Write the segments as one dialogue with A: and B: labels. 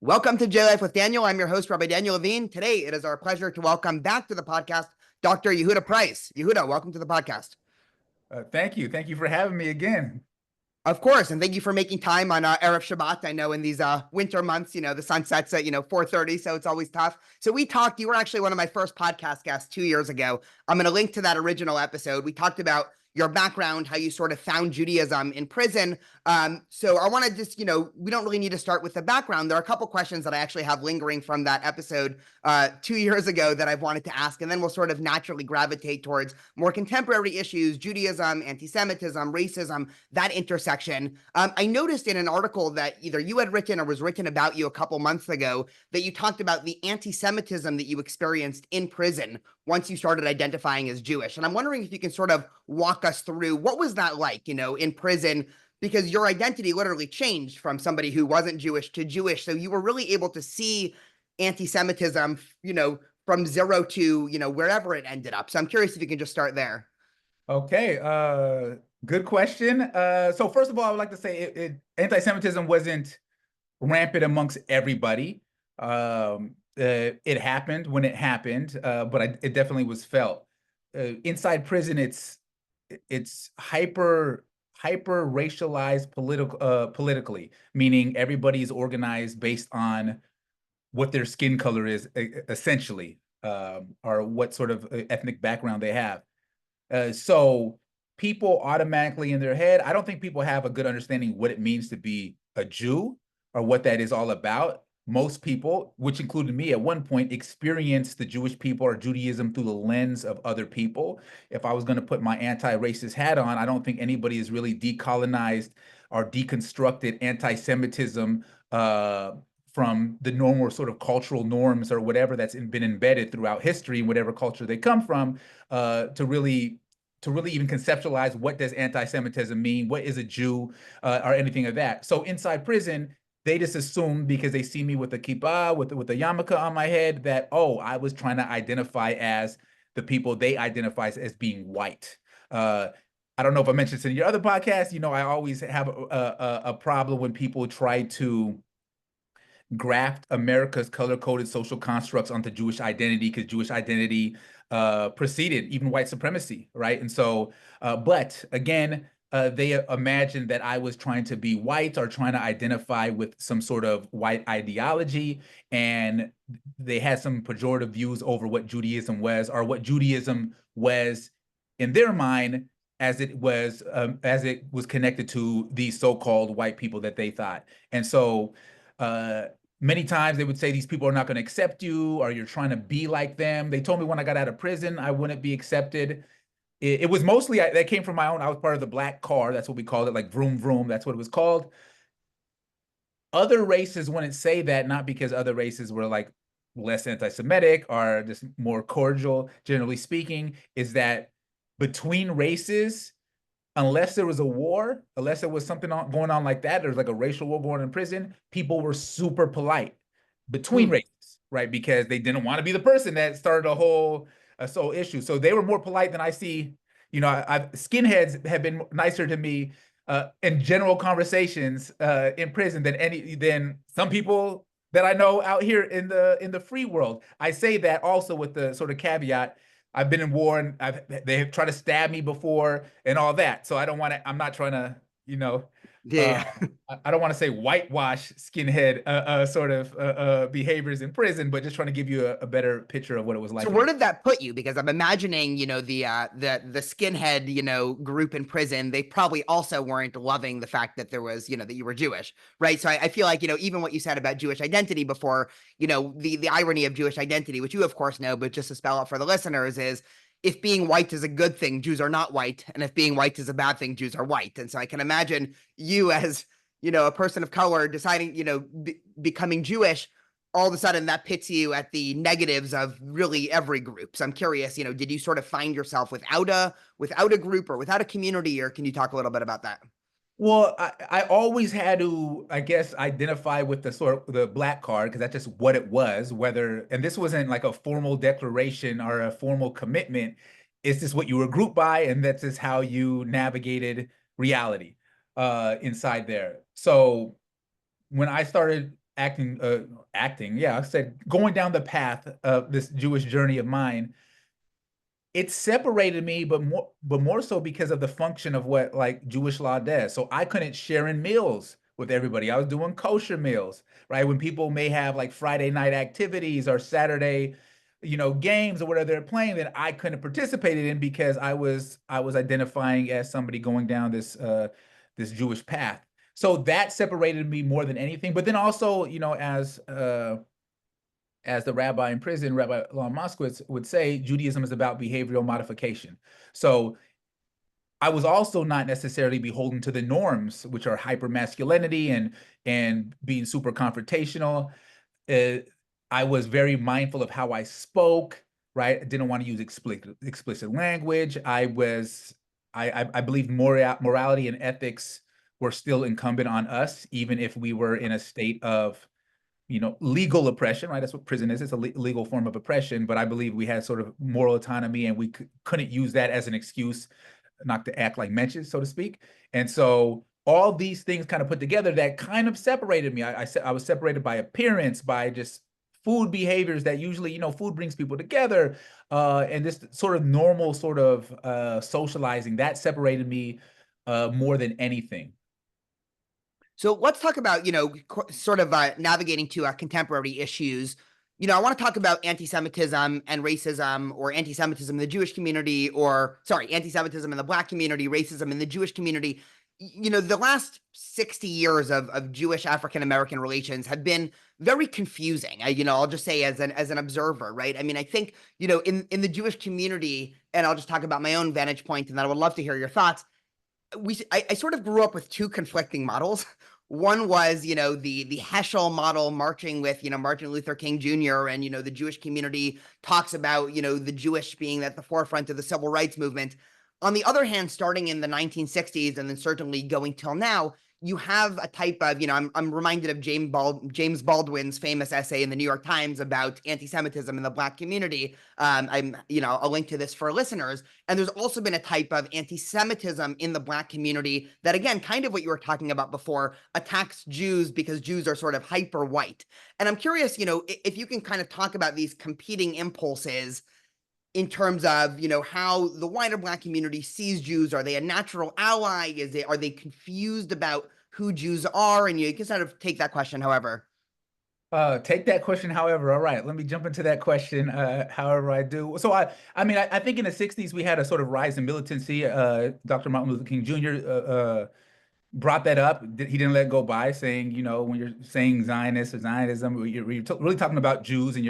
A: Welcome to J Life with Daniel. I'm your host, Rabbi Daniel Levine. Today, it is our pleasure to welcome back to the podcast, Dr. Yehudah Pryce. Yehudah, welcome to the podcast.
B: Thank you. Thank you for having me again.
A: Of course, and thank you for making time on Erev Shabbat. I know in these winter months, the sun sets at 4:30, so it's always tough. So we talked. You were actually one of my first podcast guests 2 years ago. I'm going to link to that original episode. We talked about your background, how you sort of found Judaism in prison. So I want to just, we don't really need to start with the background. There are a couple questions that I actually have lingering from that episode 2 years ago that I've wanted to ask, and then we'll sort of naturally gravitate towards more contemporary issues, Judaism, anti-Semitism, racism, that intersection. I noticed in an article that either you had written or was written about you a couple months ago that you talked about the anti-Semitism that you experienced in prison once you started identifying as Jewish. And I'm wondering if you can sort of walk us through what was that like, in prison, because your identity literally changed from somebody who wasn't Jewish to Jewish. So you were really able to see anti-Semitism, from zero to, wherever it ended up. So I'm curious if you can just start there.
B: Okay. Good question. So first of all, I would like to say anti-Semitism wasn't rampant amongst everybody. It happened when it happened, but it definitely was felt. Inside prison, it's hyper racialized politically, meaning everybody is organized based on what their skin color is, essentially, or what sort of ethnic background they have. So people automatically in their head, I don't think people have a good understanding what it means to be a Jew or what that is all about. Most people, which included me at one point, experienced the Jewish people or Judaism through the lens of other people. If I was going to put my anti-racist hat on, I don't think anybody has really decolonized or deconstructed anti-Semitism from the normal sort of cultural norms or whatever that's been embedded throughout history in whatever culture they come from, to really even conceptualize what does anti-Semitism mean, what is a Jew, or anything of that. So inside prison, they just assume because they see me with a kippah, with the yarmulke on my head, that, oh, I was trying to identify as the people they identify as being white. I don't know if I mentioned this in your other podcast. I always have a problem when people try to graft America's color-coded social constructs onto Jewish identity, because Jewish identity preceded even white supremacy, right? And so, but again, they imagined that I was trying to be white or trying to identify with some sort of white ideology, and they had some pejorative views over what Judaism was, or what Judaism was in their mind, as it was connected to these so-called white people that they thought. And so many times they would say these people are not going to accept you, or you're trying to be like them. They told me when I got out of prison, I wouldn't be accepted. It was mostly, that came from my own, I was part of the black car. That's what we called it, like vroom, vroom. That's what it was called. Other races wouldn't say that, not because other races were like less anti-Semitic or just more cordial, generally speaking, is that between races, unless there was a war, unless there was something going on like that, there's like a racial war going on in prison, people were super polite between races, right? Because they didn't want to be the person that started a whole issue. So they were more polite than I see. Skinheads have been nicer to me in general conversations in prison than some people that I know out here in the free world. I say that also with the sort of caveat, I've been in war, and they have tried to stab me before and all that. So I don't want to, I'm not trying to, I don't want to say whitewash skinhead sort of behaviors in prison, but just trying to give you a better picture of what it was like.
A: So where did that put you? Because I'm imagining, the skinhead, group in prison, they probably also weren't loving the fact that there was, that you were Jewish, right? So I feel like, even what you said about Jewish identity before, the irony of Jewish identity, which you of course know, but just to spell out for the listeners, is if being white is a good thing, Jews are not white. And if being white is a bad thing, Jews are white. And so I can imagine you as, a person of color deciding, becoming Jewish, all of a sudden that pits you at the negatives of really every group. So I'm curious, did you sort of find yourself without a group or without a community, or can you talk a little bit about that?
B: Well, I always had to, I guess, identify with the black card, because that's just what it was, and this wasn't like a formal declaration or a formal commitment. It's just what you were grouped by, and that's just how you navigated reality inside there. So when I started acting, yeah, I said going down the path of this Jewish journey of mine, it separated me, but more so because of the function of what like Jewish law does. So I couldn't share in meals with everybody. I was doing kosher meals, right? When people may have like Friday night activities or Saturday, games or whatever they're playing, that I couldn't participate in because I was identifying as somebody going down this Jewish path. So that separated me more than anything. But then also, as the rabbi in prison, Rabbi Lon Moskowitz, would say, Judaism is about behavioral modification. So I was also not necessarily beholden to the norms, which are hyper masculinity and being super confrontational. Uh, I was very mindful of how I spoke. Right, I didn't want to use explicit language. I believed morality and ethics were still incumbent on us, even if we were in a state of legal oppression, right? That's what prison is. It's a legal form of oppression. But I believe we had sort of moral autonomy, and we couldn't use that as an excuse not to act like menches, so to speak. And so all these things kind of put together that kind of separated me. I was separated by appearance, by just food behaviors that usually, food brings people together. And this sort of normal sort of socializing that separated me more than anything.
A: So let's talk about, sort of navigating to contemporary issues. I want to talk about anti-Semitism and racism, or anti-Semitism in the Jewish community, or sorry, anti-Semitism in the Black community, racism in the Jewish community. The last 60 years of Jewish African-American relations have been very confusing. I'll just say as an observer, right? I mean, I think, in the Jewish community, and I'll just talk about my own vantage point, and then I would love to hear your thoughts. I sort of grew up with two conflicting models. One was, the Heschel model, marching with, Martin Luther King Jr. And, the Jewish community talks about, the Jewish being at the forefront of the civil rights movement. On the other hand, starting in the 1960s and then certainly going till now, you have a type of, I'm reminded of James Baldwin's famous essay in the New York Times about anti-Semitism in the Black community. I'll link to this for listeners. And there's also been a type of anti-Semitism in the Black community that, again, kind of what you were talking about before, attacks Jews because Jews are sort of hyper white. And I'm curious, if you can kind of talk about these competing impulses in terms of, how the wider Black community sees Jews. Are they a natural ally? Are they confused about who Jews are? And you can sort of take that question, however.
B: Take that question, however. All right, let me jump into that question, however I do. So I mean, I think in the 60s, we had a sort of rise in militancy. Dr. Martin Luther King Jr. Brought that up. He didn't let it go by, saying, when you're saying Zionist or Zionism, you're really talking about Jews, and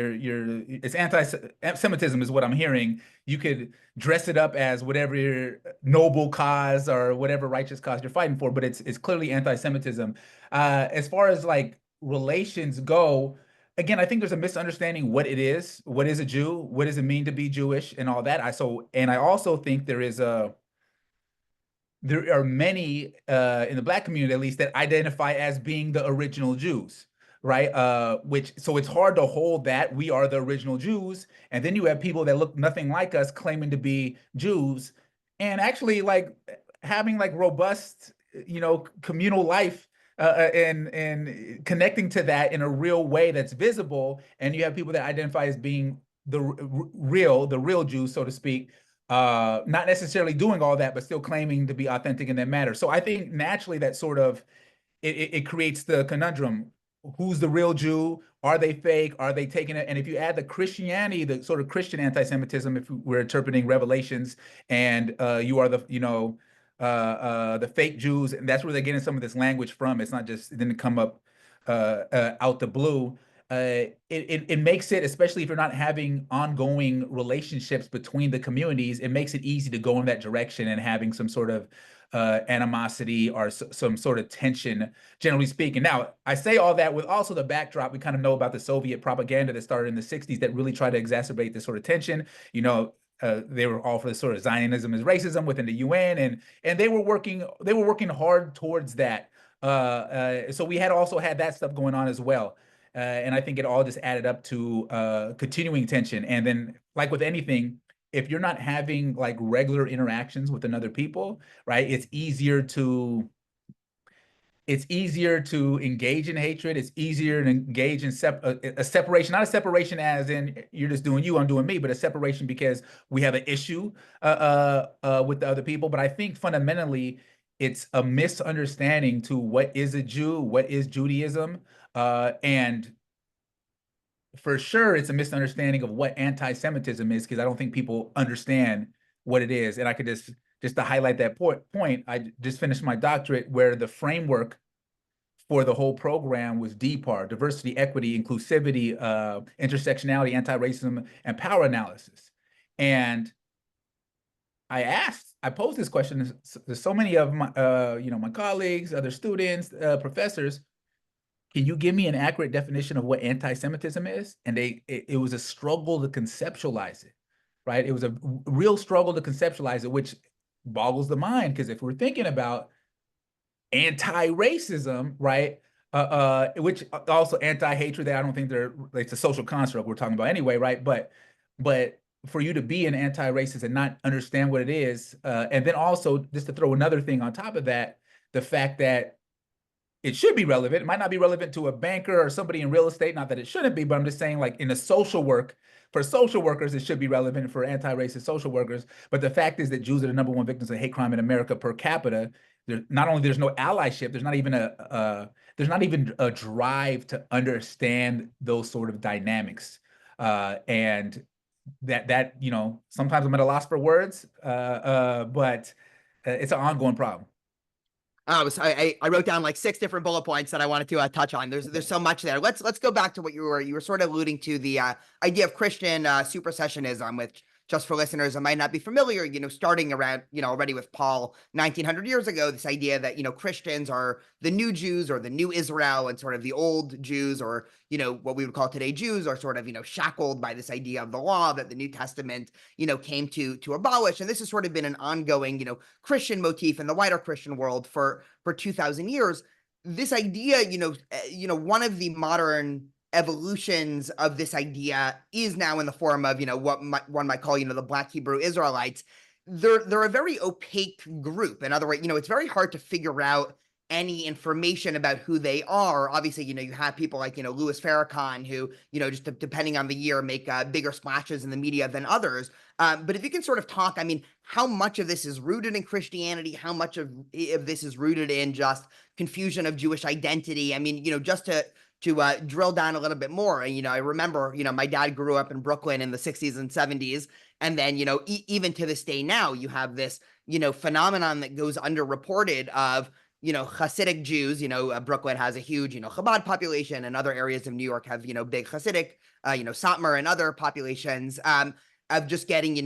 B: it's anti-Semitism is what I'm hearing. You could dress it up as whatever your noble cause or whatever righteous cause you're fighting for, but it's clearly anti-Semitism. As far as like relations go, again, I think there's a misunderstanding what it is. What is a Jew? What does it mean to be Jewish and all that? And I also think there are many in the Black community, at least, that identify as being the original Jews, right? So it's hard to hold that we are the original Jews, and then you have people that look nothing like us claiming to be Jews, and actually like having like robust, communal life. And connecting to that in a real way that's visible, and you have people that identify as being the real Jews, so to speak, not necessarily doing all that, but still claiming to be authentic in that matter. So I think naturally that sort of it creates the conundrum. Who's the real Jew? Are they fake? Are they taking it? And if you add the Christianity, the sort of Christian anti-Semitism, if we're interpreting Revelations, and you are the fake Jews, and that's where they're getting some of this language from. It's not just, it didn't come up out the blue. It makes it, especially if you're not having ongoing relationships between the communities, it makes it easy to go in that direction and having some sort of animosity or some sort of tension, generally speaking. Now, I say all that with also the backdrop. We kind of know about the Soviet propaganda that started in the 60s that really tried to exacerbate this sort of tension. They were all for this sort of Zionism as racism within the UN, and they were working hard towards that. So we had also had that stuff going on as well. And I think it all just added up to continuing tension. And then, like with anything, if you're not having like regular interactions with another people, right, it's easier to it's easier to engage in hatred. It's easier to engage in a separation, not a separation as in you're just doing you, I'm doing me, but a separation because we have an issue with the other people. But I think fundamentally, it's a misunderstanding to what is a Jew, what is Judaism, and for sure, it's a misunderstanding of what anti-Semitism is because I don't think people understand what it is. And I could just to highlight that point, I just finished my doctorate where the framework for the whole program was DPAR, diversity, equity, inclusivity, intersectionality, anti-racism, and power analysis. And I posed this question to so many of my, my colleagues, other students, professors. Can you give me an accurate definition of what anti-Semitism is? And it was a struggle to conceptualize it, right? It was a real struggle to conceptualize it, which boggles the mind because if we're thinking about anti-racism, right? Which also anti-hatred, that I don't think it's a social construct we're talking about anyway, right? But for you to be an anti-racist and not understand what it is, and then also just to throw another thing on top of that, the fact that it should be relevant. It might not be relevant to a banker or somebody in real estate. Not that it shouldn't be, but I'm just saying, like in the social work, for social workers, it should be relevant for anti-racist social workers. But the fact is that Jews are the #1 victims of hate crime in America per capita. Not only there's no allyship, there's not even a drive to understand those sort of dynamics. And that sometimes I'm at a loss for words, but it's an ongoing problem.
A: I wrote down like 6 different bullet points that I wanted to touch on. There's so much there. Let's go back to what you were sort of alluding to, the idea of Christian supersessionism, which, just for listeners that might not be familiar, starting around, already with Paul 1900 years ago, this idea that, Christians are the new Jews or the new Israel, and sort of the old Jews, or, what we would call today Jews, are sort of, shackled by this idea of the law that the New Testament, came to abolish. And this has sort of been an ongoing, Christian motif in the wider Christian world for 2000 years. This idea, one of the modern evolutions of this idea is now in the form of, what one might call, the Black Hebrew Israelites. They're a very opaque group. In other words, it's very hard to figure out any information about who they are. Obviously, you have people like, Louis Farrakhan, who, just depending on the year, make bigger splashes in the media than others. But if you can sort of talk, I mean, how much of this is rooted in Christianity? How much of this is rooted in just confusion of Jewish identity? I mean, just to drill down a little bit more. I remember, my dad grew up in Brooklyn in the 60s and 70s. And then, even to this day now, you have this, phenomenon that goes underreported of, Hasidic Jews. Brooklyn has a huge, Chabad population, and other areas of New York have, big Hasidic, Satmar and other populations, of just getting,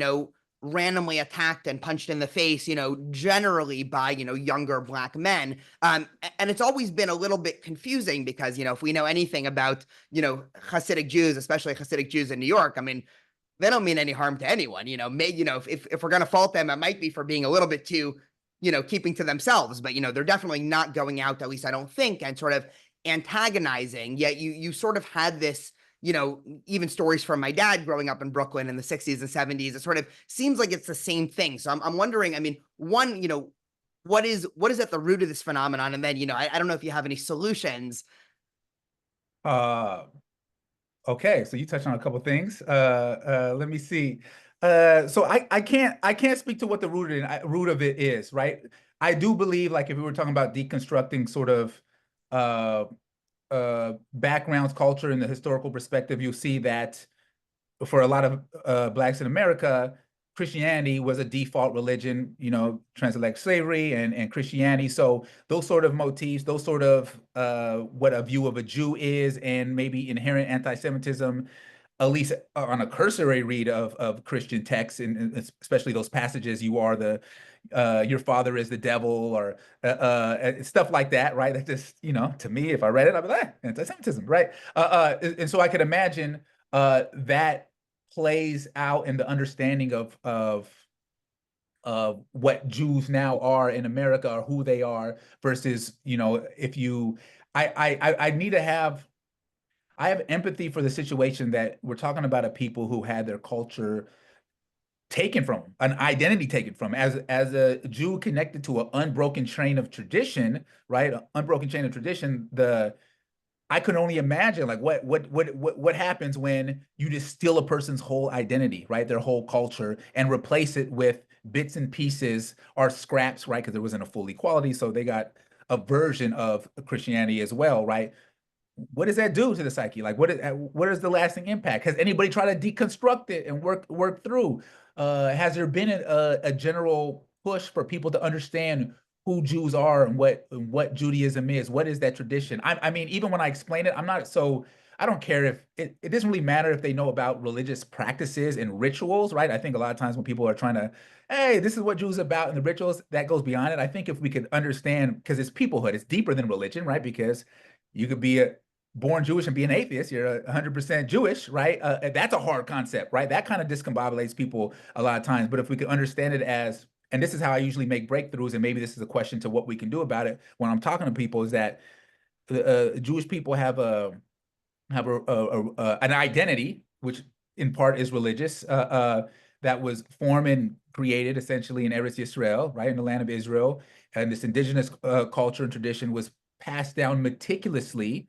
A: randomly attacked and punched in the face, generally by, younger Black men. And it's always been a little bit confusing because, if we know anything about, Hasidic Jews, especially Hasidic Jews in New York, I mean, they don't mean any harm to anyone. If we're going to fault them, it might be for being a little bit too, keeping to themselves. But, they're definitely not going out, at least I don't think, and sort of antagonizing. Yet you sort of had this, even stories from my dad growing up in Brooklyn in the 60s and 70s, it sort of seems like it's the same thing. So I'm wondering, I mean, one, what is at the root of this phenomenon? And then, I don't know if you have any solutions.
B: Okay, so you touched on a couple things. Let me see. So I can't speak to what the root of it is, right? I do believe, like, if we were talking about deconstructing sort of backgrounds, culture, in the historical perspective, you'll see that for a lot of Blacks in America, Christianity was a default religion, transatlantic slavery and Christianity. So those sort of motifs, those sort of what a view of a Jew is, and maybe inherent anti-Semitism, at least on a cursory read of Christian texts, and especially those passages, your father is the devil, or stuff like that, right? That just, to me, if I read it, I'd be like, anti-Semitism, right? And so I could imagine that plays out in the understanding of what Jews now are in America, or who they are, versus, if you, I need to have, I have empathy for the situation that we're talking about, of people who had their culture taken from them, an identity taken from them. As a Jew connected to an unbroken chain of tradition, right? An unbroken chain of tradition, I could only imagine like what happens when you just steal a person's whole identity, right? Their whole culture, and replace it with bits and pieces or scraps, right? Because there wasn't a full equality, so they got a version of Christianity as well, right? What does that do to the psyche? Like, what is the lasting impact? Has anybody tried to deconstruct it and work through? Has there been a general push for people to understand who Jews are and what Judaism is? What is that tradition? I mean, even when I explain it, I don't care if it doesn't really matter if they know about religious practices and rituals, right? I think a lot of times when people are trying to, hey, this is what Jews are about and the rituals, that goes beyond it. I think if we could understand, because it's peoplehood, it's deeper than religion, right? Because you could be born Jewish and be an atheist, you're 100% Jewish, right? That's a hard concept, right? That kind of discombobulates people a lot of times. But if we could understand it as, and this is how I usually make breakthroughs, and maybe this is a question to what we can do about it when I'm talking to people, is that Jewish people have an identity, which in part is religious, that was formed and created essentially in Eretz Yisrael, right, in the land of Israel. And this indigenous culture and tradition was passed down meticulously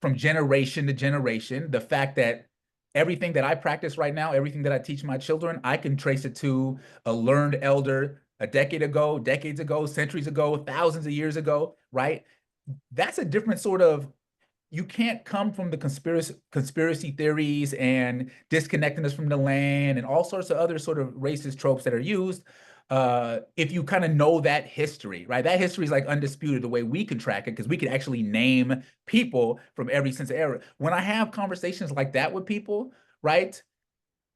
B: from generation to generation. The fact that everything that I practice right now, everything that I teach my children, I can trace it to a learned elder a decade ago, decades ago, centuries ago, thousands of years ago, right? That's a different sort of, you can't come from the conspiracy theories and disconnecting us from the land and all sorts of other sort of racist tropes that are used. If you kind of know that history, right? That history is like undisputed the way we can track it, because we can actually name people from every sense of era. When I have conversations like that with people, right?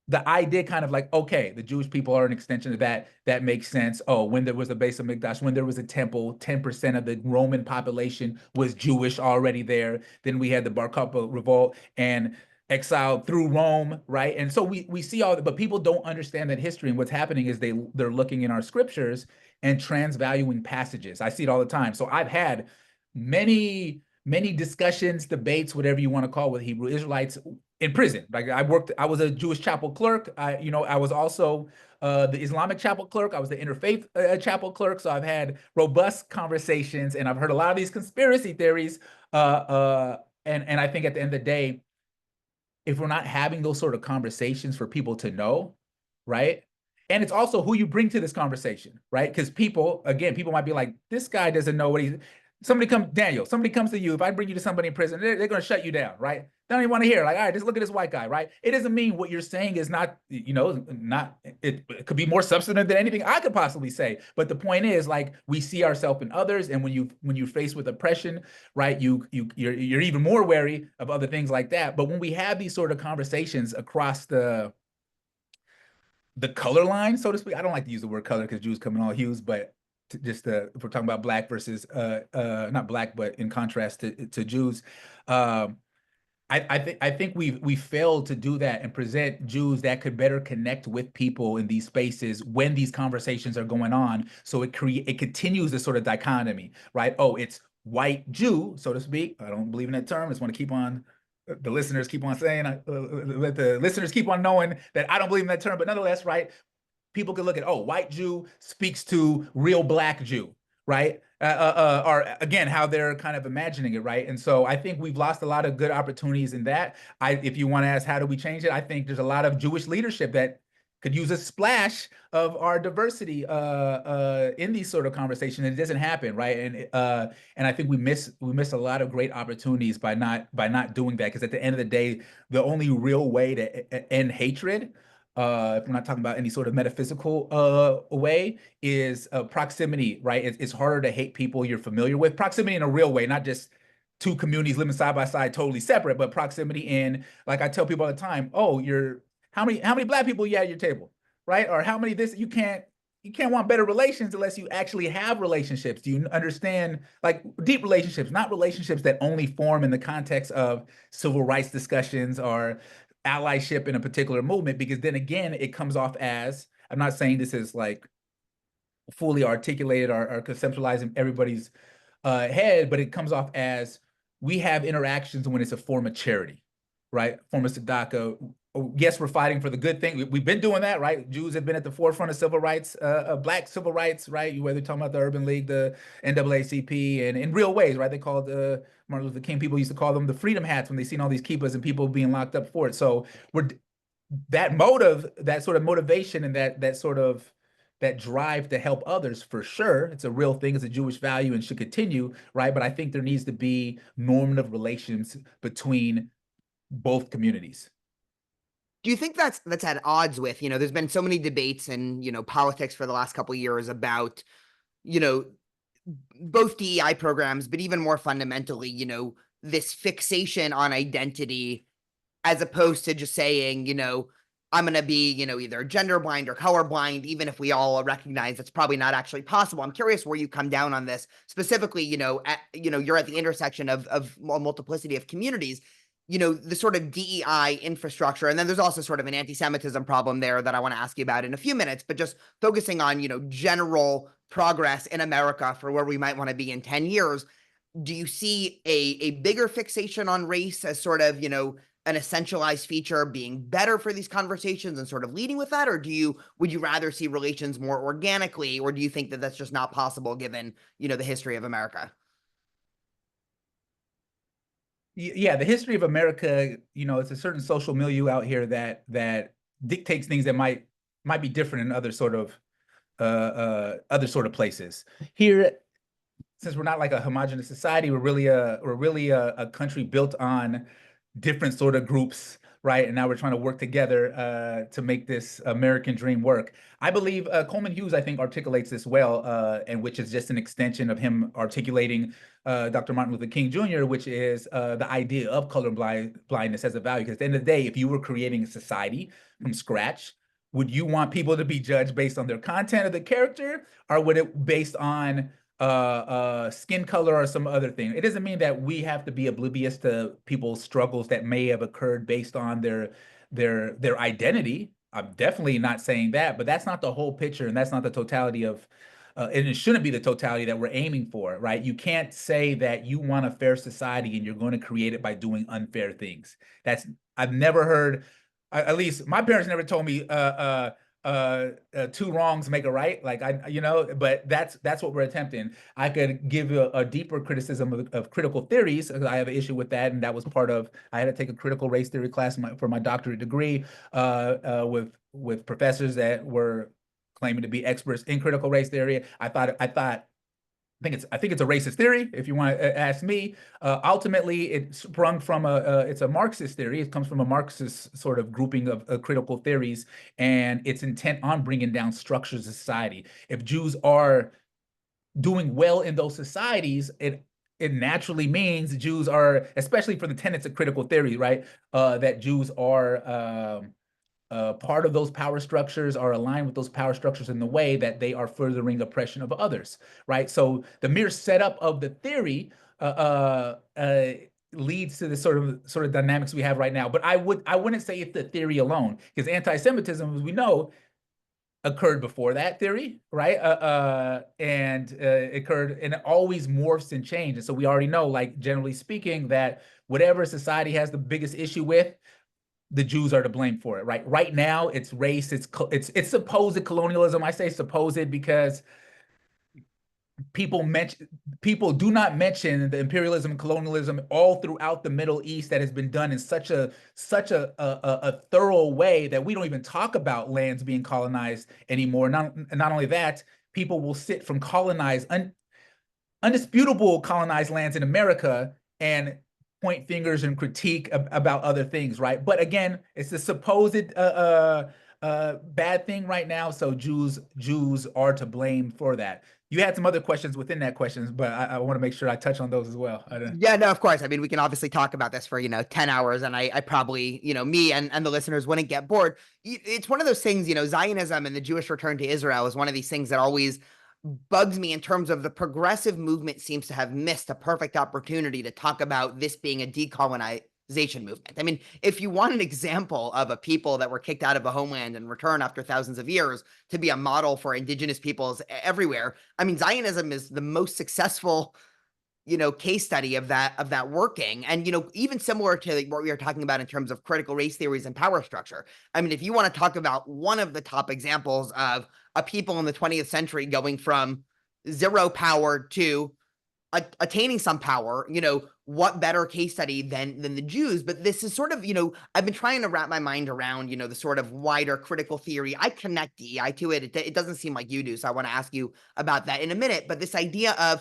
B: The idea kind of like, okay, the Jewish people are an extension of that. That makes sense. Oh, when there was a base of Mikdash, when there was a temple, 10% of the Roman population was Jewish already there. Then we had the Bar Kokhba revolt and exile through Rome, right? And so we see all that, but people don't understand that history. And what's happening is they're looking in our scriptures and transvaluing passages. I see it all the time. So I've had many discussions, debates, whatever you want to call, with Hebrew Israelites in prison. Like I was a Jewish chapel clerk. I was also the Islamic chapel clerk. I was the interfaith chapel clerk. So I've had robust conversations, and I've heard a lot of these conspiracy theories. And I think at the end of the day, if we're not having those sort of conversations for people to know, right? And it's also who you bring to this conversation, right? Because people might be like, this guy doesn't know what he's. Somebody comes to you. If I bring you to somebody in prison, they're going to shut you down, right? They don't even want to hear. Like, all right, just look at this white guy, right? It doesn't mean what you're saying is not, it could be more substantive than anything I could possibly say. But the point is, like, we see ourselves in others, and when you face with oppression, right, you're even more wary of other things like that. But when we have these sort of conversations across the color line, so to speak, I don't like to use the word color because Jews come in all hues, but if we're talking about black versus not black, but in contrast to Jews, I think we failed to do that and present Jews that could better connect with people in these spaces when these conversations are going on. So it continues this sort of dichotomy, right? Oh, it's white Jew, so to speak. I don't believe in that term. I just want to keep on the listeners keep on saying, let the listeners keep on knowing that I don't believe in that term, but nonetheless, right? People could look at, oh, white Jew speaks to real black Jew, right? Or again, how they're kind of imagining it, right? And so I think we've lost a lot of good opportunities in that. If you want to ask, how do we change it? I think there's a lot of Jewish leadership that could use a splash of our diversity in these sort of conversations. And it doesn't happen, right? And I think we miss a lot of great opportunities by not doing that. Because at the end of the day, the only real way to end hatred, if we're not talking about any sort of metaphysical way, is proximity, right? It's harder to hate people you're familiar with. Proximity in a real way, not just two communities living side by side, totally separate, but proximity in, like I tell people all the time, oh, how many black people you at your table, right? Or how many this, you can't want better relations unless you actually have relationships. Do you understand, like, deep relationships, not relationships that only form in the context of civil rights discussions or allyship in a particular movement? Because then again, it comes off as, I'm not saying this is like fully articulated or conceptualizing everybody's head, but it comes off as we have interactions when it's a form of charity, right? Form of tzedakah. yes, we're fighting for the good thing. We've been doing that, right? Jews have been at the forefront of civil rights, black civil rights, right? Whether you're talking about the Urban League, the NAACP, and in real ways, right? They called Martin Luther King, people used to kall them the freedom hats when they seen all these kippahs and people being locked up for it. So we're that motive, that sort of motivation, and that sort of that drive to help others, for sure, it's a real thing. It's a Jewish value and should continue, right? But I think there needs to be normative relations between both communities.
A: Do you think that's at odds with, there's been so many debates in, politics for the last couple of years about, you know, both DEI programs, but even more fundamentally, this fixation on identity as opposed to just saying, I'm going to be, either gender blind or color blind, even if we all recognize it's probably not actually possible. I'm curious where you come down on this specifically, you're at the intersection of a multiplicity of communities, the sort of DEI infrastructure. And then there's also sort of an anti-Semitism problem there that I want to ask you about in a few minutes, but just focusing on, general progress in America for where we might want to be in 10 years. Do you see a bigger fixation on race as sort of, an essentialized feature being better for these conversations and sort of leading with that? Or would you rather see relations more organically? Or do you think that that's just not possible given, the history of America?
B: Yeah, the history of America, it's a certain social milieu out here that dictates things that might be different in other sort of places. Here, since we're not like a homogenous society, we're really a country built on different sort of groups, right? And now we're trying to work together to make this American dream work. I believe Coleman Hughes, I think, articulates this well, and which is just an extension of him articulating Dr. Martin Luther King Jr., which is the idea of blindness as a value. Because at the end of the day, if you were creating a society from scratch, would you want people to be judged based on their content or the character, or would it based on skin color or some other thing? It doesn't mean that we have to be oblivious to people's struggles that may have occurred based on their identity. I'm definitely not saying that, but that's not the whole picture, and that's not the totality of and it shouldn't be the totality that we're aiming for, right? You can't say that you want a fair society and you're going to create it by doing unfair things. I've never heard, at least my parents never told me two wrongs make a right, like but that's what we're attempting. I could give you a deeper criticism of critical theories, because I have an issue with that, and that was part of, I had to take a critical race theory class for my doctorate degree with professors that were claiming to be experts in critical race theory. I think it's a racist theory, if you want to ask me. Ultimately, it sprung from it's a Marxist theory. It comes from a Marxist sort of grouping of critical theories, and it's intent on bringing down structures of society. If Jews are doing well in those societies, it naturally means Jews are, especially for the tenets of critical theory, right? That Jews are part of those power structures, are aligned with those power structures in the way that they are furthering oppression of others, right? So the mere setup of the theory leads to the sort of dynamics we have right now. But I wouldn't say it's the theory alone, because anti-Semitism, as we know, occurred before that theory, right? And it occurred, and it always morphs and changes. So we already know, like, generally speaking, that whatever society has the biggest issue with, the Jews are to blame for it, right? Right now, it's race, it's supposed colonialism. I say supposed because people do not mention the imperialism and colonialism all throughout the Middle East that has been done in such a thorough way that we don't even talk about lands being colonized anymore. Not only that, people will sit from undisputable colonized lands in America and point fingers and critique about other things, right? But again, it's a supposed bad thing right now, so Jews are to blame for that. You had some other questions within that questions, but I want to make sure I touch on those as well.
A: Yeah, no, of course. I mean, we can obviously talk about this for, 10 hours, and I probably, me and the listeners wouldn't get bored. It's one of those things, Zionism and the Jewish return to Israel is one of these things that always bugs me in terms of the progressive movement seems to have missed a perfect opportunity to talk about this being a decolonization movement. I mean, if you want an example of a people that were kicked out of a homeland and return after thousands of years to be a model for indigenous peoples everywhere, I mean, Zionism is the most successful case study of that working. And even similar to like what we were talking about in terms of critical race theories and power structure. I mean, if you want to talk about one of the top examples of a people in the 20th century going from zero power to attaining some power, what better case study than the Jews? But this is sort of, I've been trying to wrap my mind around, the sort of wider critical theory. I connect DEI to it. It doesn't seem like you do. So I want to ask you about that in a minute. But this idea of,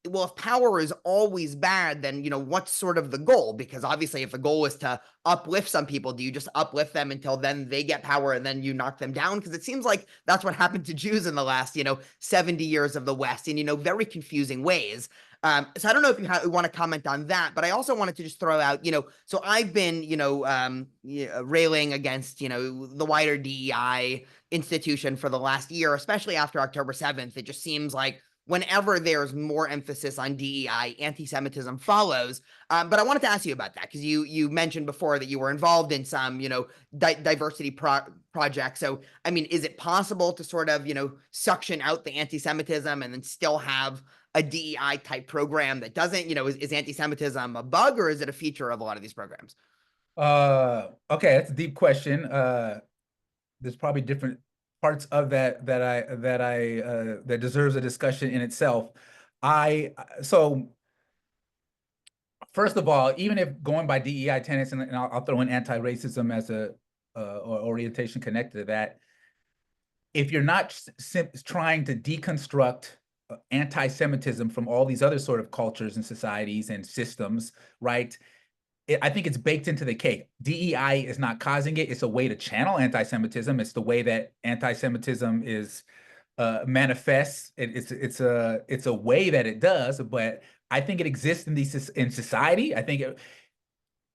A: well, if power is always bad, then, what's sort of the goal? Because obviously, if the goal is to uplift some people, do you just uplift them until then they get power and then you knock them down? Because it seems like that's what happened to Jews in the last, 70 years of the West in, very confusing ways. So I don't know if you want to comment on that, but I also wanted to just throw out, so I've been, railing against, the wider DEI institution for the last year, especially after October 7th. It just seems like whenever there's more emphasis on DEI, anti-Semitism follows. But I wanted to ask you about that because you mentioned before that you were involved in some, diversity projects. So, I mean, is it possible to sort of, suction out the anti-Semitism and then still have a DEI type program that doesn't, is anti-Semitism a bug or is it a feature of a lot of these programs?
B: Okay, that's a deep question. There's probably different parts of that that deserves a discussion in itself. So first of all, even if going by DEI tenets, and I'll throw in anti-racism as a or orientation connected to that, if you're not trying to deconstruct anti-Semitism from all these other sort of cultures and societies and systems, right? I think it's baked into the cake. DEI is not causing it. It's a way to channel anti-Semitism. It's the way that anti-Semitism is manifests. It's a way that it does, but I think it exists in society. I think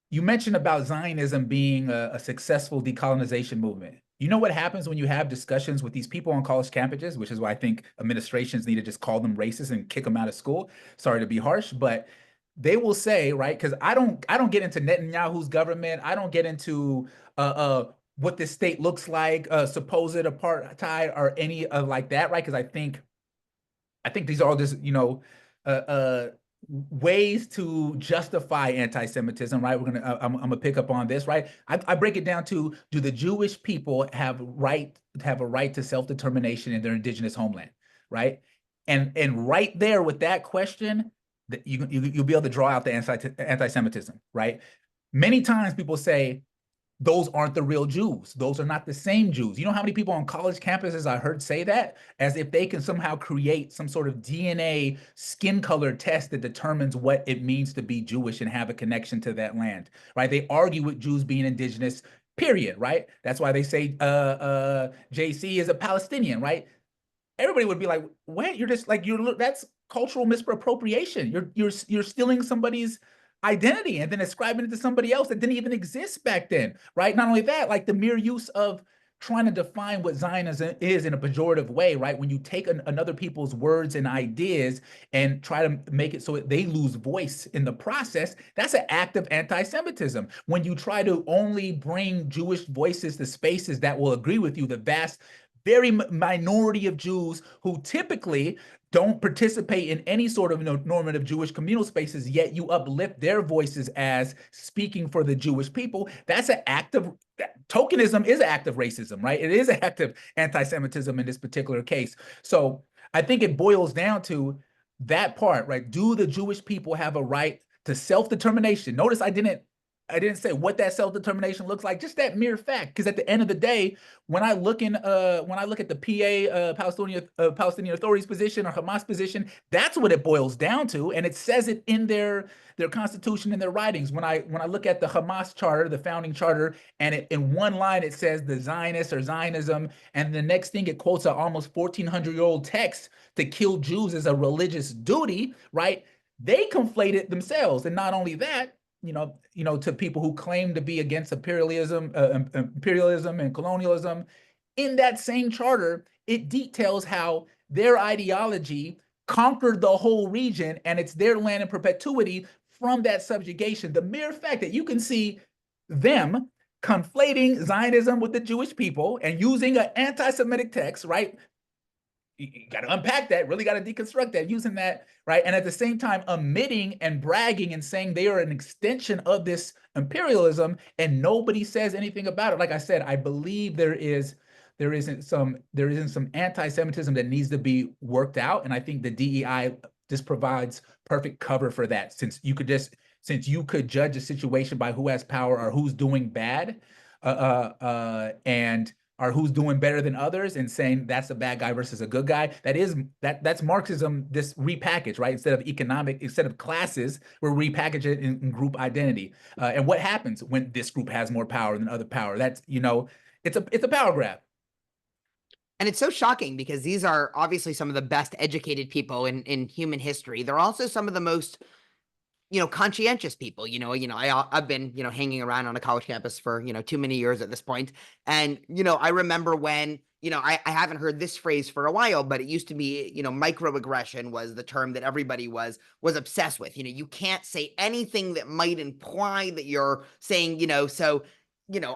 B: you mentioned about Zionism being a successful decolonization movement. You know what happens when you have discussions with these people on college campuses, which is why I think administrations need to just call them racist and kick them out of school. Sorry to be harsh, but they will say, right? Because I don't get into Netanyahu's government. I don't get into what this state looks like, supposed apartheid or any of like that, right? Because I think these are all just ways to justify anti-Semitism, right? I'm gonna pick up on this, right? I break it down to: do the Jewish people have a right to self-determination in their indigenous homeland, right? And right there with that question, that you'll be able to draw out the anti-Semitism, right? Many times people say, those aren't the real Jews. Those are not the same Jews. You know how many people on college campuses I heard say that? As if they can somehow create some sort of DNA skin color test that determines what it means to be Jewish and have a connection to that land, right? They argue with Jews being indigenous, period, right? That's why they say JC is a Palestinian, right? Everybody would be like, "What? You're just like that's cultural misappropriation. You're stealing somebody's identity and then ascribing it to somebody else that didn't even exist back then, right? Not only that, like the mere use of trying to define what Zionism is in a pejorative way, right? When you take another people's words and ideas and try to make it so they lose voice in the process, that's an act of anti-Semitism. When you try to only bring Jewish voices to spaces that will agree with you, the vast very minority of Jews who typically don't participate in any sort of normative Jewish communal spaces, yet you uplift their voices as speaking for the Jewish people. That's an act of tokenism, is an act of racism, right? It is an act of anti-Semitism in this particular case. So I think it boils down to that part, right? Do the Jewish people have a right to self-determination? Notice I didn't say what that self-determination looks like, just that mere fact. Because at the end of the day, when I look at the Palestinian Authority's position or Hamas position, that's what it boils down to, and it says it in their constitution and their writings. When I look at the Hamas charter, the founding charter, and in one line it says the Zionists or Zionism, and the next thing it quotes an almost 1,400-year-old text to kill Jews as a religious duty, right? They conflate it themselves, and not only that, to people who claim to be against imperialism and colonialism, in that same charter, it details how their ideology conquered the whole region and it's their land in perpetuity from that subjugation. The mere fact that you can see them conflating Zionism with the Jewish people and using an anti-Semitic text, right? you got to unpack that, really got to deconstruct that, using that, right? And at the same time, omitting and bragging and saying they are an extension of this imperialism, and nobody says anything about it. Like I said, I believe there isn't some anti-Semitism that needs to be worked out, and I think the DEI just provides perfect cover for that, since you could judge a situation by who has power or who's doing bad, and or who's doing better than others, and saying that's a bad guy versus a good guy. That's Marxism, this repackage, right? Instead of classes, we're repackage it in group identity. And what happens when this group has more power than other power? That's, it's a power grab.
A: And it's so shocking because these are obviously some of the best educated people in human history. They're also some of the most, conscientious people. I've been, hanging around on a college campus for, too many years at this point. And, I remember when, I haven't heard this phrase for a while, but it used to be, microaggression was the term that everybody was obsessed with. You can't say anything that might imply that you're saying, so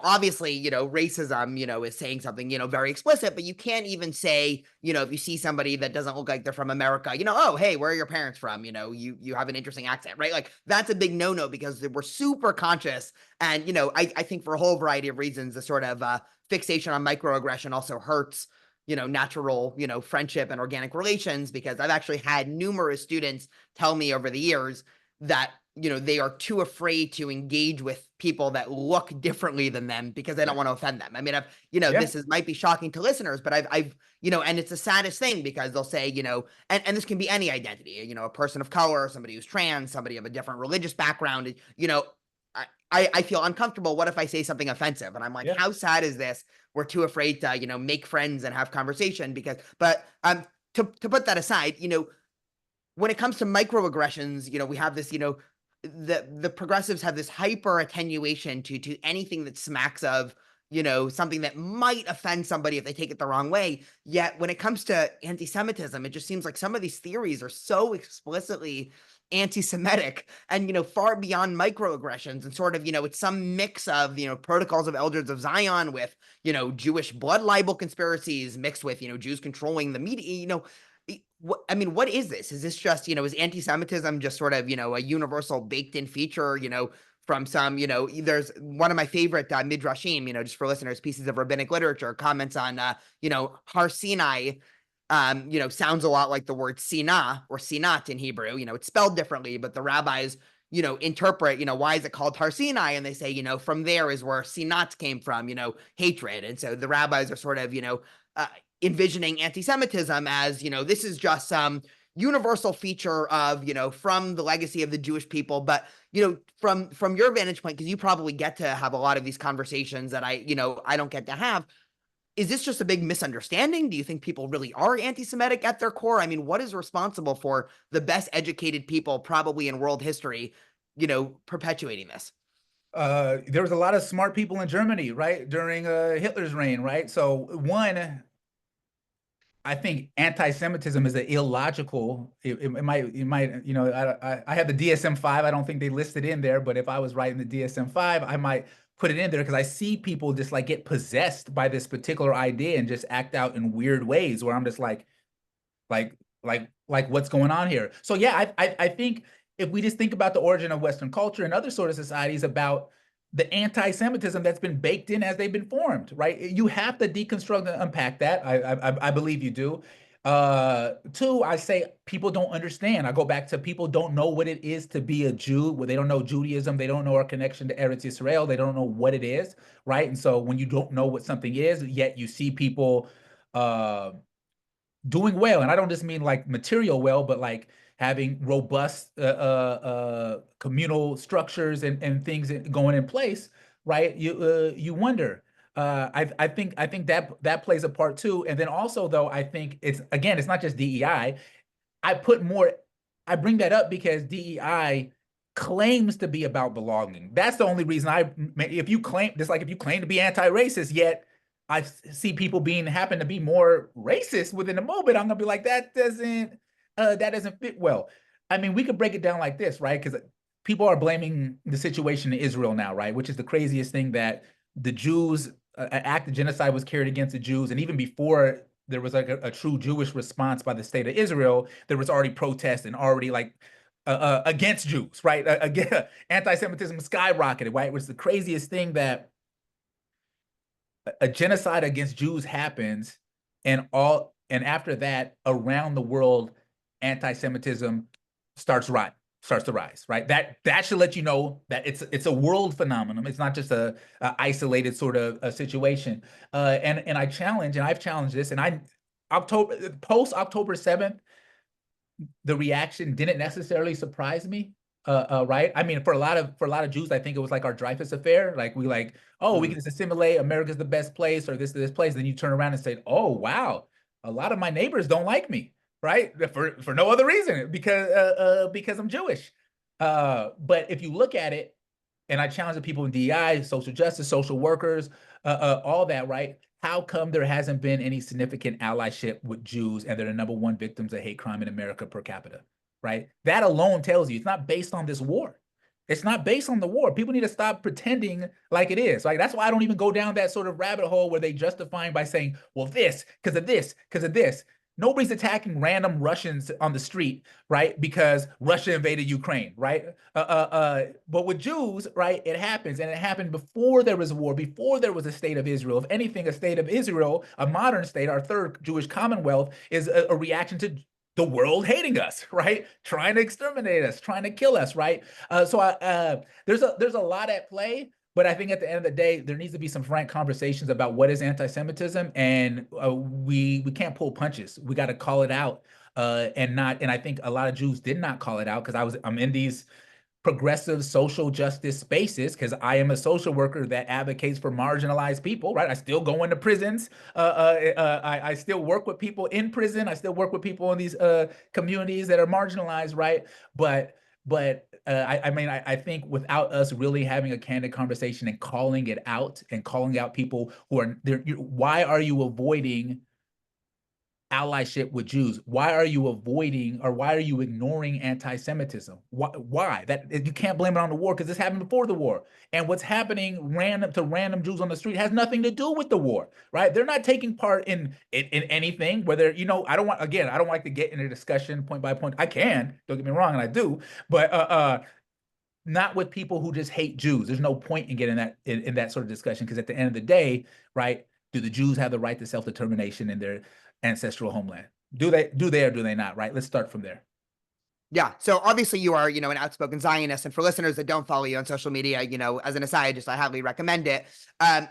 A: obviously, racism, is saying something, very explicit, but you can't even say, if you see somebody that doesn't look like they're from America, oh, hey, where are your parents from? You have an interesting accent, right? Like that's a big no-no because we're super conscious. And, I think for a whole variety of reasons, the sort of fixation on microaggression also hurts, natural, friendship and organic relations, because I've actually had numerous students tell me over the years that they are too afraid to engage with people that look differently than them because they don't want to offend them. I mean, this might be shocking to listeners, but I've and it's the saddest thing because they'll say, and this can be any identity, a person of color, somebody who's trans, somebody of a different religious background, I feel uncomfortable. What if I say something offensive? And I'm like, how sad is this? We're too afraid to, make friends and have conversation but to put that aside, when it comes to microaggressions, we have this, the progressives have this hyper attenuation to anything that smacks of, something that might offend somebody if they take it the wrong way. Yet when it comes to anti-Semitism, it just seems like some of these theories are so explicitly anti-Semitic and, far beyond microaggressions, and sort of, it's some mix of, protocols of elders of Zion with, Jewish blood libel conspiracies mixed with, Jews controlling the media, what is this? Is this just, is anti-Semitism just sort of, a universal baked in feature, from some, there's one of my favorite midrashim, just for listeners, pieces of rabbinic literature, comments on, Har Sinai, sounds a lot like the word Sinah or Sinat in Hebrew. It's spelled differently, but the rabbis, interpret, why is it called Har Sinai? And they say, from there is where Sinat came from, hatred. And so the rabbis are sort of, envisioning anti-Semitism as, this is just some universal feature of, from the legacy of the Jewish people. But, from your vantage point, because you probably get to have a lot of these conversations that I don't get to have, is this just a big misunderstanding? Do you think people really are anti-Semitic at their core? I mean, what is responsible for the best educated people probably in world history, perpetuating this?
B: There was a lot of smart people in Germany, right, during Hitler's reign, right? So one, I think anti-Semitism is an illogical. It might, I have the DSM-5. I don't think they listed in there, but if I was writing the DSM-5, I might put it in there because I see people just like get possessed by this particular idea and just act out in weird ways where I'm just like what's going on here? So yeah, I think if we just think about the origin of Western culture and other sort of societies, about the anti-Semitism that's been baked in as they've been formed, right? You have to deconstruct and unpack that. I believe you do. Two, I say people don't understand. I go back to people don't know what it is to be a Jew. Well, they don't know Judaism. They don't know our connection to Eretz Israel. They don't know what it is, right? And so when you don't know what something is, yet you see people doing well, and I don't just mean like material well, but like having robust communal structures and things going in place, right? You wonder. I think that plays a part too. And then also though, I think it's not just DEI. I bring that up because DEI claims to be about belonging. That's the only reason if you claim, just like if you claim to be anti-racist, yet I see people happen to be more racist within a moment, I'm gonna be like, that doesn't fit well. I mean, we could break it down like this, right? Because people are blaming the situation in Israel now, right? Which is the craziest thing, that the Jews, an act of genocide was carried against the Jews, and even before there was like a true Jewish response by the state of Israel, there was already protest and already like against Jews, right? Again, anti-Semitism skyrocketed, right? It was the craziest thing that a genocide against Jews happens, and after that, around the world, anti-Semitism starts to rise, right? That should let you know that it's a world phenomenon. It's not just a isolated sort of a situation. And I challenge, and I've challenged this, and post October 7th, the reaction didn't necessarily surprise me. Right. I mean, for a lot of Jews, I think it was like our Dreyfus affair. Like oh, we can just assimilate. America's the best place, or this place. Then you turn around and say, oh, wow, a lot of my neighbors don't like me, right? For no other reason, because I'm Jewish. But if you look at it, and I challenge the people in DEI, social justice, social workers, all that, right? How come there hasn't been any significant allyship with Jews, and they're the number one victims of hate crime in America per capita, right? That alone tells you it's not based on this war. It's not based on the war. People need to stop pretending like it is. Like, that's why I don't even go down that sort of rabbit hole where they justifying by saying, well, this, because of this, because of this. Nobody's attacking random Russians on the street, right? Because Russia invaded Ukraine, right? But with Jews, right, it happens, and it happened before there was a war, before there was a state of Israel. If anything, a state of Israel, a modern state, our third Jewish Commonwealth, is a reaction to the world hating us, right? Trying to exterminate us, trying to kill us, right? There's a lot at play. But I think at the end of the day, there needs to be some frank conversations about what is anti-Semitism, and we can't pull punches. We got to call it out, and I think a lot of Jews did not call it out because I'm in these progressive social justice spaces because I am a social worker that advocates for marginalized people, right? I still go into prisons. I still work with people in prison. I still work with people in these communities that are marginalized, right? I mean, I think without us really having a candid conversation and calling it out and calling out people who are there, why are you avoiding allyship with Jews? Why are you avoiding, or why are you ignoring anti-Semitism? Why? That you can't blame it on the war because this happened before the war. And what's happening random Jews on the street has nothing to do with the war, right? They're not taking part in anything. Whether I don't like to get in a discussion point by point. I can, don't get me wrong, and I do, but not with people who just hate Jews. There's no point in getting in that sort of discussion because at the end of the day, right? Do the Jews have the right to self-determination in their ancestral homeland? Do they or do they not? Right. Let's start from there.
A: Yeah. So obviously you are, an outspoken Zionist. And for listeners that don't follow you on social media, as an aside, I highly recommend it. Have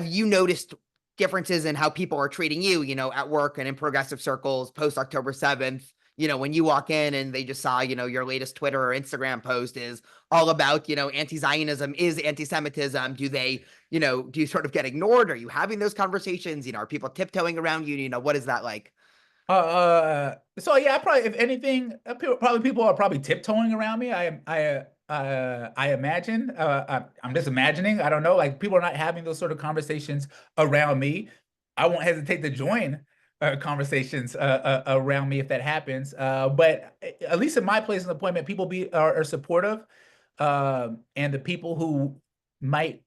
A: you noticed differences in how people are treating you, at work and in progressive circles post October 7th? When you walk in and they just saw, your latest Twitter or Instagram post is all about, anti-Zionism is anti-Semitism. Do you sort of get ignored? Are you having those conversations? Are people tiptoeing around you? What is that like?
B: So yeah, if anything, people are probably tiptoeing around me. I imagine. I'm just imagining. I don't know. Like, people are not having those sort of conversations around me. I won't hesitate to join conversations around me if that happens. But at least in my place of employment, people are supportive, and the people who might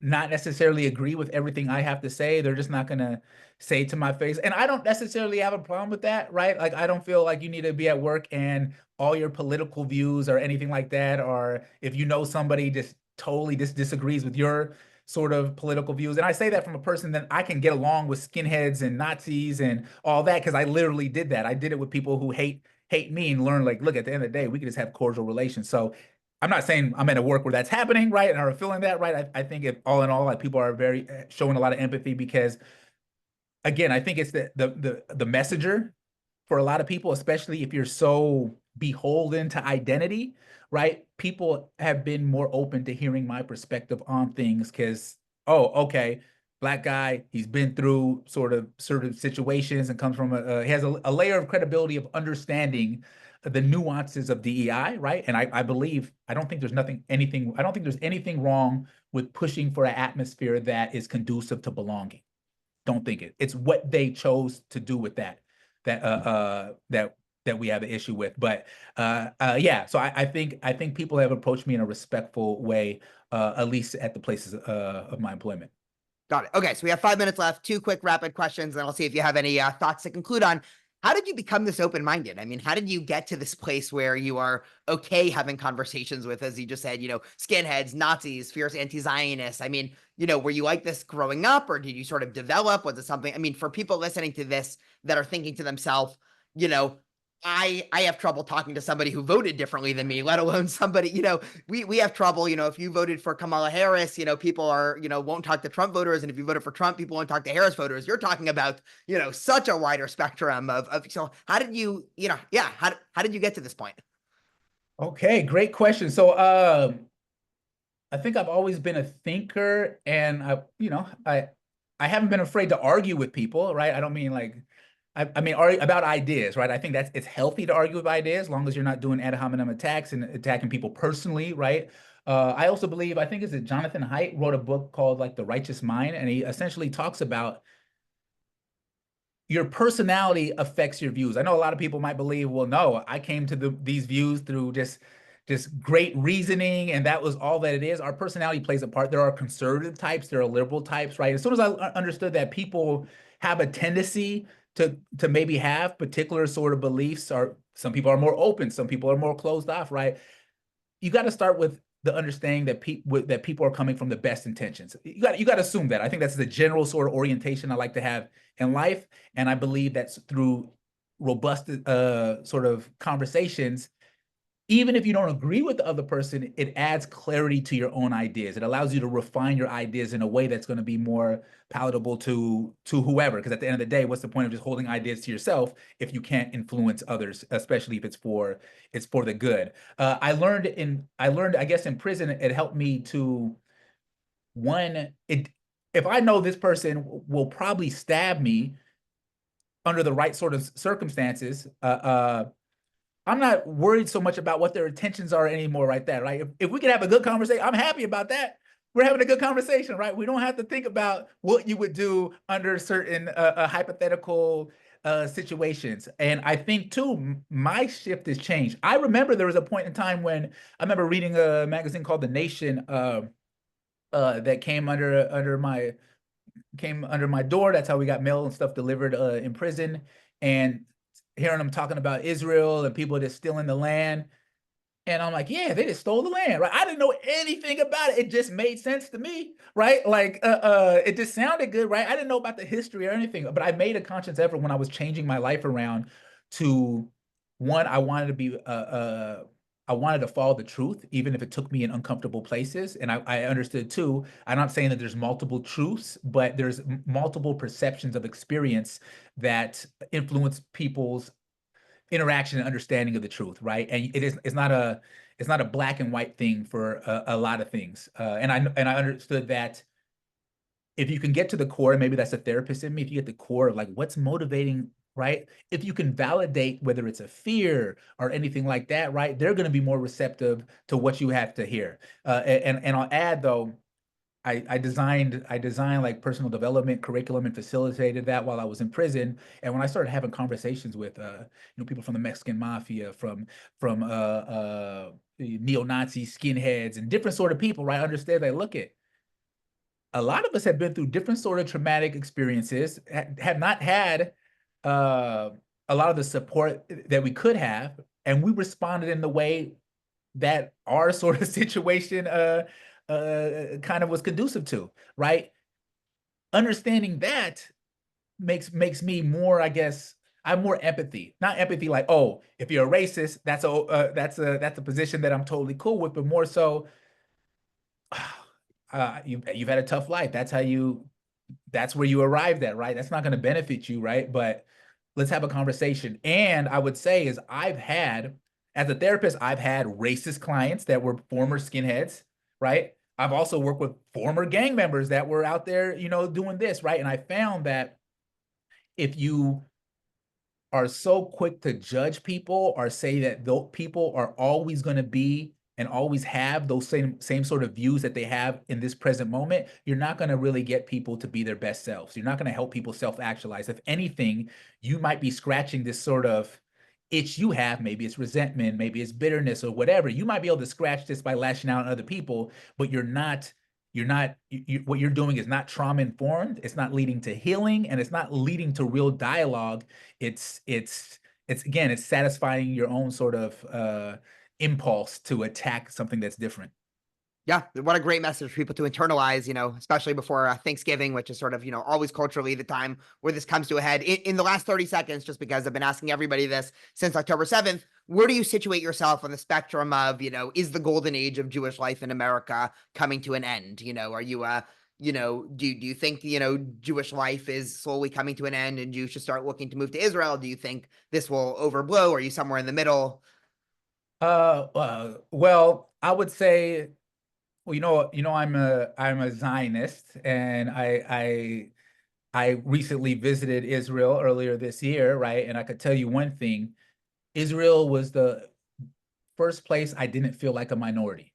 B: not necessarily agree with everything I have to say, they're just not gonna say to my face. And I don't necessarily have a problem with that, right? Like, I don't feel like you need to be at work and all your political views or anything like that, or if somebody just totally disagrees with your sort of political views. And I say that from a person that I can get along with skinheads and Nazis and all that because I literally did that. I did it with people who hate me and learn, like, look, at the end of the day, we can just have cordial relations. So I'm not saying I'm at a work where that's happening, right? And are feeling that, right? I think if all in all, like, people are very showing a lot of empathy because, again, I think it's the messenger for a lot of people, especially if you're so beholden to identity, right? People have been more open to hearing my perspective on things because, oh, okay, Black guy, he's been through sort of certain situations and comes from he has a layer of credibility of understanding the nuances of DEI, right? And I believe, I don't think there's anything wrong with pushing for an atmosphere that is conducive to belonging. Don't think it. It's what they chose to do with that we have an issue with. But yeah, so I think people have approached me in a respectful way, at least at the places of my employment.
A: Got it. Okay, so we have 5 minutes left. Two quick rapid questions, and I'll see if you have any thoughts to conclude on. How did you become this open-minded? I mean, how did you get to this place where you are okay having conversations with, as you just said, skinheads, Nazis, fierce anti-Zionists? I mean, were you like this growing up, or did you sort of develop? Was it something? I mean, for people listening to this that are thinking to themselves, you know, I have trouble talking to somebody who voted differently than me, let alone somebody, we have trouble, if you voted for Kamala Harris, people are, won't talk to Trump voters. And if you voted for Trump, people won't talk to Harris voters. You're talking about, such a wider spectrum so how did you, yeah, how did you get to this point?
B: Okay, great question. So, I think I've always been a thinker, and I haven't been afraid to argue with people, right? I don't mean like, I mean about ideas, right? I think it's healthy to argue with ideas, as long as you're not doing ad hominem attacks and attacking people personally, right? I also believe, I think it's Jonathan Haidt wrote a book called like The Righteous Mind, and he essentially talks about your personality affects your views. I know a lot of people might believe, well, no, I came to these views through just great reasoning, and that was all that it is. Our personality plays a part. There are conservative types, there are liberal types, right? As soon as I understood that people have a tendency to maybe have particular sort of beliefs, or some people are more open, some people are more closed off, right? You got to start with the understanding that people are coming from the best intentions. You got to assume that. I think that's the general sort of orientation I like to have in life, and I believe that's through robust sort of conversations. Even if you don't agree with the other person, it adds clarity to your own ideas. It allows you to refine your ideas in a way that's going to be more palatable to whoever. Because at the end of the day, what's the point of just holding ideas to yourself if you can't influence others, especially if it's for the good. I learned, I guess, in prison, it helped me to, one, it if I know this person will probably stab me under the right sort of circumstances, I'm not worried so much about what their intentions are anymore, right there, right? If we can have a good conversation, I'm happy about that. We're having a good conversation, right? We don't have to think about what you would do under certain hypothetical situations. And I think too, my shift has changed. I remember there was a point in time when I remember reading a magazine called The Nation, that came under my door. That's how we got mail and stuff delivered in prison. And hearing them talking about Israel and people just stealing the land. And I'm like, yeah, they just stole the land, right? I didn't know anything about it. It just made sense to me, right? Like, it just sounded good, right? I didn't know about the history or anything, but I made a conscious effort when I was changing my life around to, one, I wanted to follow the truth, even if it took me in uncomfortable places. And I understood too, I'm not saying that there's multiple truths, but there's multiple perceptions of experience that influence people's interaction and understanding of the truth, right? And it's not a black and white thing for a lot of things. And I understood that if you can get to the core, and maybe that's a therapist in me, if you get the core of like what's motivating, right? If you can validate whether it's a fear or anything like that, right? They're going to be more receptive to what you have to hear. And I'll add though, I designed like personal development curriculum and facilitated that while I was in prison. And when I started having conversations with people from the Mexican mafia, from neo-Nazi skinheads and different sort of people, right? I understand they look at a lot of us have been through different sort of traumatic experiences, have not had uh, a lot of the support that we could have, and we responded in the way that our sort of situation kind of was conducive to, right? Understanding that makes me more, I guess, I'm more empathy, not empathy like, oh, if you're a racist, that's a position that I'm totally cool with, but more so, you've had a tough life. That's where you arrived at, right? That's not going to benefit you, right? But let's have a conversation. And I would say is as a therapist, I've had racist clients that were former skinheads, right? I've also worked with former gang members that were out there, doing this, right? And I found that if you are so quick to judge people or say that those people are always going to be and always have those same sort of views that they have in this present moment, you're not going to really get people to be their best selves. You're not going to help people self-actualize. If anything, you might be scratching this sort of itch you have. Maybe it's resentment, maybe it's bitterness or whatever. You might be able to scratch this by lashing out on other people, but you're not you're not, what you're doing is not trauma informed. It's not leading to healing, and it's not leading to real dialogue. It's again, it's satisfying your own sort of impulse to attack something that's different.
A: Yeah, what a great message for people to internalize, especially before Thanksgiving, which is sort of, always culturally the time where this comes to a head. In the last 30 seconds, just because I've been asking everybody this since October 7th, where do you situate yourself on the spectrum of, is the golden age of Jewish life in America coming to an end? Are you, do you think, Jewish life is slowly coming to an end and Jews should start looking to move to Israel? Do you think this will overblow? Are you somewhere in the middle?
B: Well, I would say, well, I'm a Zionist, and I recently visited Israel earlier this year, right? And I could tell you one thing: Israel was the first place I didn't feel like a minority,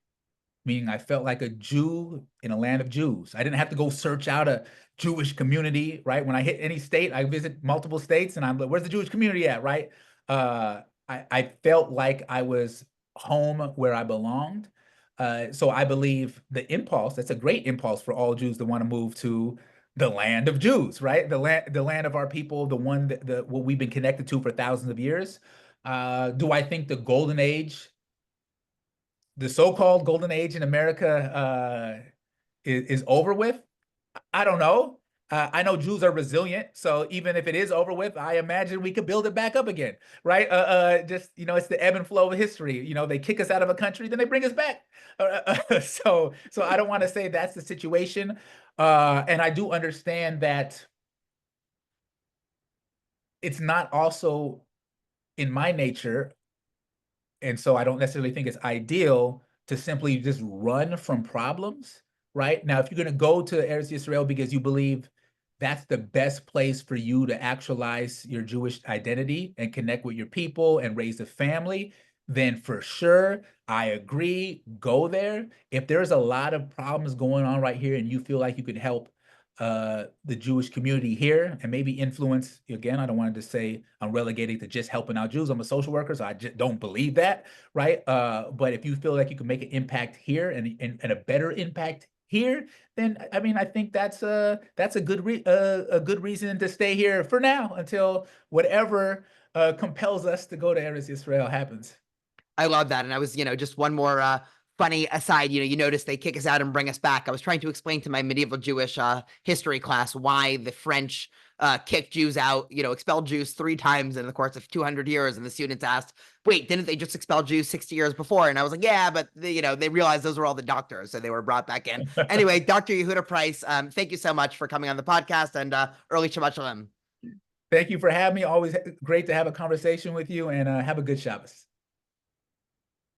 B: meaning I felt like a Jew in a land of Jews. I didn't have to go search out a Jewish community, right? When I hit any state, I visit multiple states, and I'm like, where's the Jewish community at, right? I felt like I was home where I belonged. So I believe the impulse, that's a great impulse for all Jews to want to move to the land of Jews, right? The land of our people, the one that what we've been connected to for thousands of years. Do I think the golden age, the so-called golden age in America, is over with? I don't know. I know Jews are resilient, so even if it is over with, I imagine we could build it back up again, right? Just it's the ebb and flow of history. They kick us out of a country, then they bring us back. So I don't want to say that's the situation, and I do understand that it's not also in my nature, and so I don't necessarily think it's ideal to simply just run from problems, right? Now, if you're going to go to Eretz Yisrael because you believe that's the best place for you to actualize your Jewish identity and connect with your people and raise a family, then for sure, I agree, go there. If there's a lot of problems going on right here and you feel like you could help the Jewish community here and maybe influence, again, I don't want to just say I'm relegated to just helping out Jews. I'm a social worker, so I just don't believe that, right? But if you feel like you can make an impact here and a better impact here, then I mean, I think that's a good reason to stay here for now until whatever compels us to go to Eretz Yisrael happens.
A: I love that. And I was, just one more funny aside, you notice they kick us out and bring us back. I was trying to explain to my medieval Jewish history class why the French kicked Jews out, expelled Jews 3 times in the course of 200 years. And the students asked, wait, didn't they just expel Jews 60 years before? And I was like, yeah, but they realized those were all the doctors. So they were brought back in. Anyway, Dr. Yehudah Pryce, thank you so much for coming on the podcast, and early Shabbat Shalom.
B: Thank you for having me. Always great to have a conversation with you, and have a good Shabbos.